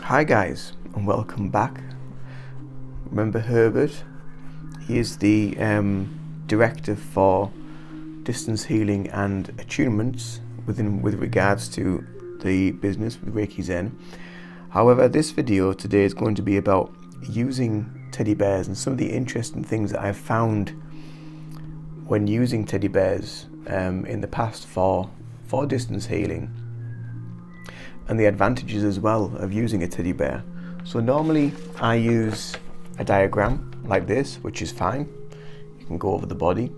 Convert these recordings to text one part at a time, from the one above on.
Hi guys, and welcome back. Remember Herbert? He is the director for distance healing and attunements with regards to the business with Reiki Zen. However, this video today is going to be about using teddy bears and some of the interesting things that I've found when using teddy bears in the past for distance healing, and the advantages as well of using a teddy bear. So normally I use a diagram like this, which is fine. You can go over the body.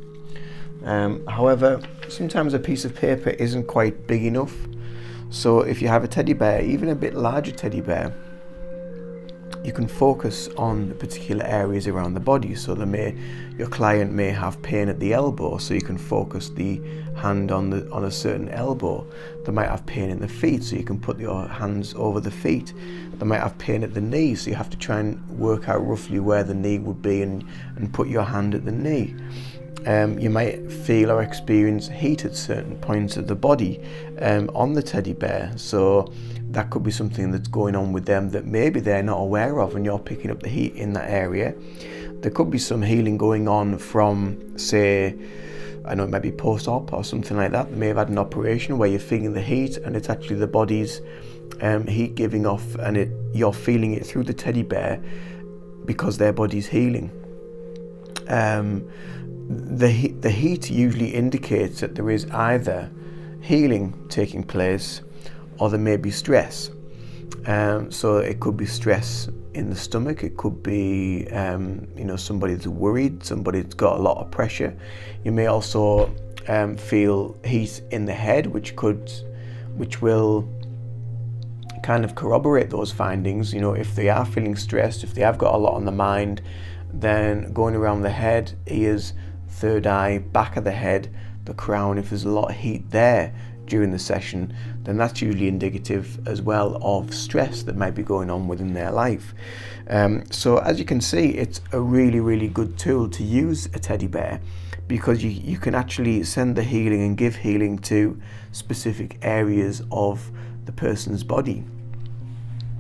However, sometimes a piece of paper isn't quite big enough. So if you have a teddy bear, even a bit larger teddy bear, you can focus on the particular areas around the body. So your client may have pain at the elbow, so you can focus the hand on a certain elbow. They might have pain in the feet, so you can put your hands over the feet. They might have pain at the knee, so you have to try and work out roughly where the knee would be and put your hand at the knee. You might feel or experience heat at certain points of the body on the teddy bear, so that could be something that's going on with them that maybe they're not aware of, and you're picking up the heat in that area. There could be some healing going on from, say, I know it might be post-op or something like that. They may have had an operation where you're feeling the heat and it's actually the body's heat giving off, and you're feeling it through the teddy bear because their body's healing. The heat usually indicates that there is either healing taking place or there may be stress. So it could be stress in the stomach. It could be somebody that's worried, somebody that's got a lot of pressure. You may also feel heat in the head, which will kind of corroborate those findings. If they are feeling stressed, if they have got a lot on the mind, then going around the head, ears, third eye, back of the head, the crown, if there's a lot of heat there during the session, then that's usually indicative as well of stress that might be going on within their life. So as you can see, it's a really, really good tool to use a teddy bear, because you can actually send the healing and give healing to specific areas of the person's body,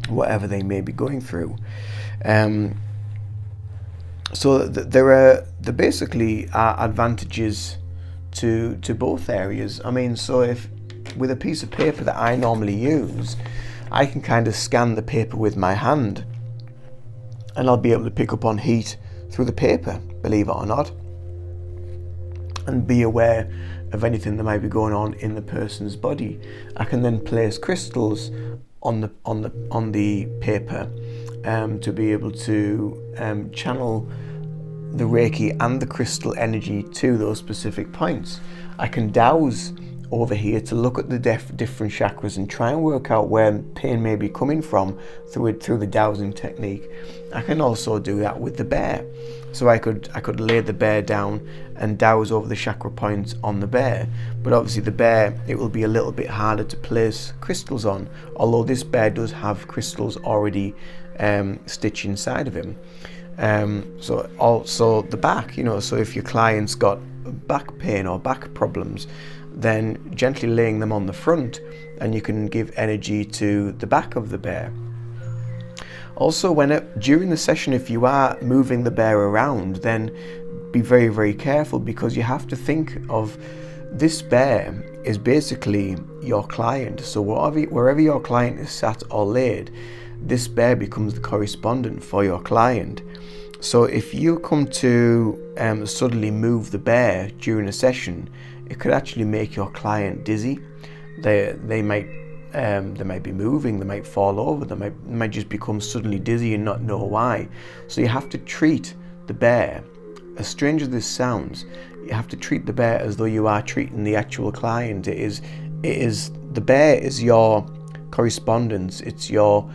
whatever they may be going through. So there basically are advantages to both areas. I mean, so if with a piece of paper that I normally use, I can kind of scan the paper with my hand, and I'll be able to pick up on heat through the paper, believe it or not, and be aware of anything that might be going on in the person's body. I can then place crystals on the paper to be able to channel the Reiki and the crystal energy to those specific points. I can dowse over here to look at the different chakras and try and work out where pain may be coming from through the dowsing technique. I can also do that with the bear. So I could lay the bear down and dowse over the chakra points on the bear. But obviously the bear, it will be a little bit harder to place crystals on, although this bear does have crystals already stitched inside of him. So also the back, so if your client's got back pain or back problems, then gently laying them on the front, and you can give energy to the back of the bear. Also, during the session, if you are moving the bear around, then be very, very careful, because you have to think of this bear is basically your client. So wherever your client is sat or laid, this bear becomes the correspondent for your client. So if you come to suddenly move the bear during a session, it could actually make your client dizzy. They might be moving, they might fall over, they might just become suddenly dizzy and not know why. So you have to treat the bear, as strange as this sounds, you have to treat the bear as though you are treating the actual client. The bear is your correspondence. It's your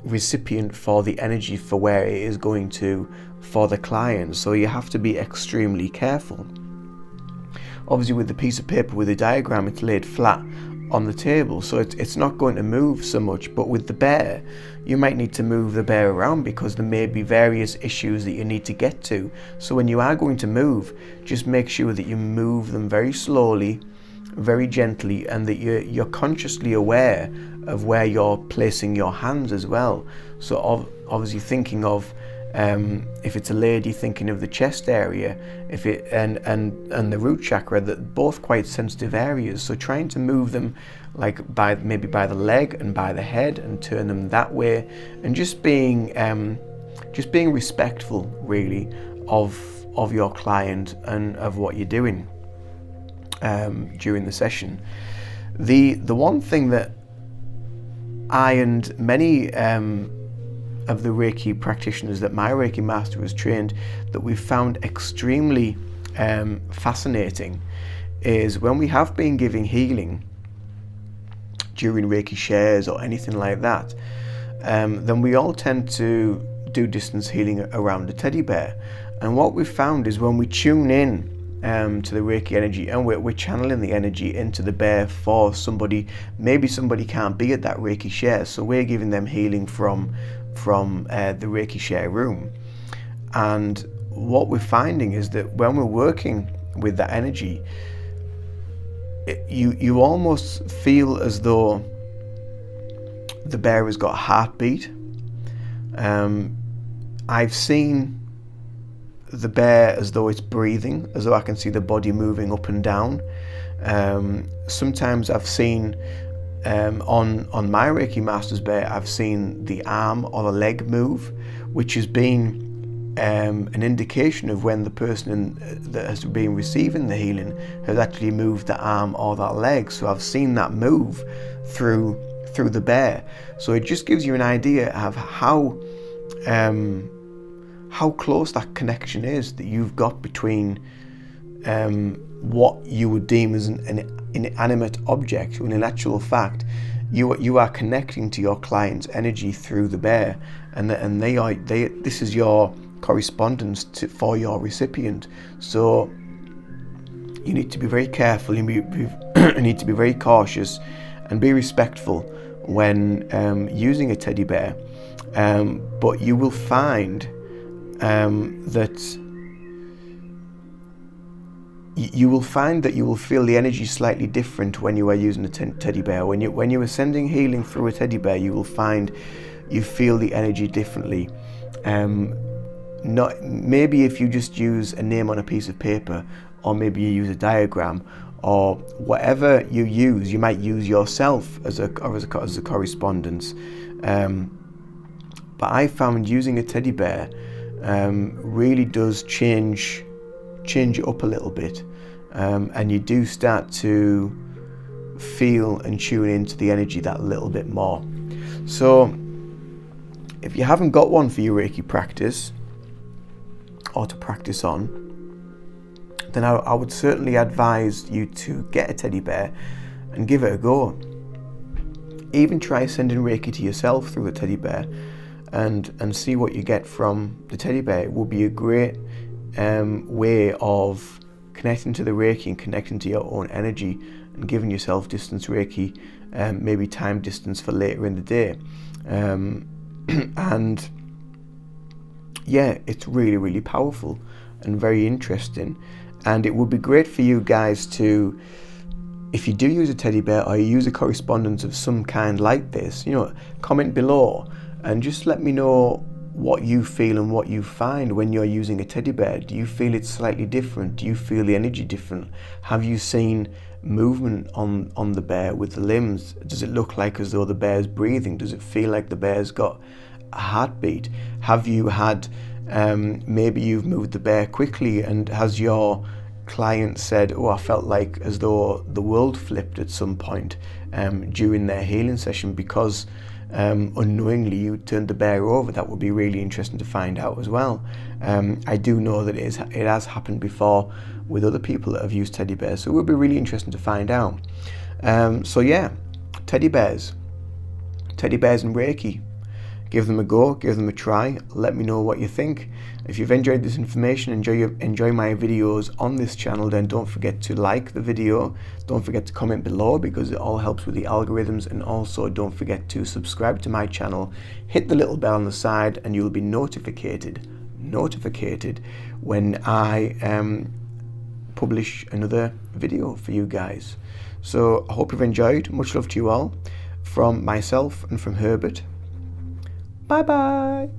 recipient for the energy for where it is going to for the client. So you have to be extremely careful. Obviously, with the piece of paper with the diagram, it's laid flat on the table, so it's not going to move so much. But with the bear, you might need to move the bear around, because there may be various issues that you need to get to. So when you are going to move, just make sure that you move them very slowly, very gently, and that you're consciously aware where you're placing your hands as well. So obviously thinking of if it's a lady, thinking of the chest area, if it and the root chakra, that both quite sensitive areas. So trying to move them like maybe by the leg and by the head and turn them that way, and just being respectful really of your client and of what you're doing during the session. The one thing that I and many of the Reiki practitioners that my Reiki master has trained that we've found extremely fascinating is when we have been giving healing during Reiki shares or anything like that, then we all tend to do distance healing around a teddy bear. And what we've found is when we tune in to the Reiki energy and we're channeling the energy into the bear for somebody, maybe somebody can't be at that Reiki share, so we're giving them healing from the Reiki share room. And what we're finding is that when we're working with that energy, you almost feel as though the bear has got a heartbeat. I've seen the bear as though it's breathing, as though I can see the body moving up and down. Sometimes I've seen on my Reiki Master's bear, I've seen the arm or the leg move, which has been an indication of when the person that has been receiving the healing has actually moved the arm or that leg. So I've seen that move through the bear. So it just gives you an idea of how close that connection is that you've got between what you would deem as an inanimate object, when in actual fact you are connecting to your client's energy through the bear, and this is your correspondence for your recipient. So you need to be very careful, you need to be very cautious and be respectful when using a teddy bear, but you will find that you will feel the energy slightly different when you are using a teddy bear. When you are sending healing through a teddy bear, you will find you feel the energy differently. Maybe if you just use a name on a piece of paper, or maybe you use a diagram, or whatever you use, you might use yourself as a correspondence. But I found using a teddy bear really does change it up a little bit, and you do start to feel and tune into the energy that little bit more. So if you haven't got one for your Reiki practice or to practice on, then I would certainly advise you to get a teddy bear and give it a go. Even try sending Reiki to yourself through a teddy bear and see what you get from the teddy bear. It will be a great way of connecting to the Reiki and connecting to your own energy and giving yourself distance Reiki, maybe time distance for later in the day. And yeah, it's really, really powerful and very interesting. And it would be great for you guys to, if you do use a teddy bear or you use a correspondence of some kind like this, comment below and just let me know what you feel and what you find when you're using a teddy bear. Do you feel it's slightly different? Do you feel the energy different? Have you seen movement on the bear with the limbs? Does it look like as though the bear's breathing? Does it feel like the bear's got a heartbeat? Have you had maybe you've moved the bear quickly, and has your client said, I felt like as though the world flipped at some point during their healing session because unknowingly you turned the bear over? That would be really interesting to find out as well. I do know that it has happened before with other people that have used teddy bears, so it would be really interesting to find out. So yeah, teddy bears and Reiki. Give them a go, give them a try, let me know what you think. If you've enjoyed this information, enjoy my videos on this channel, then don't forget to like the video, don't forget to comment below because it all helps with the algorithms, and also don't forget to subscribe to my channel, hit the little bell on the side, and you'll be notificated when I publish another video for you guys. So I hope you've enjoyed, much love to you all. from myself and from Herbert. Bye bye.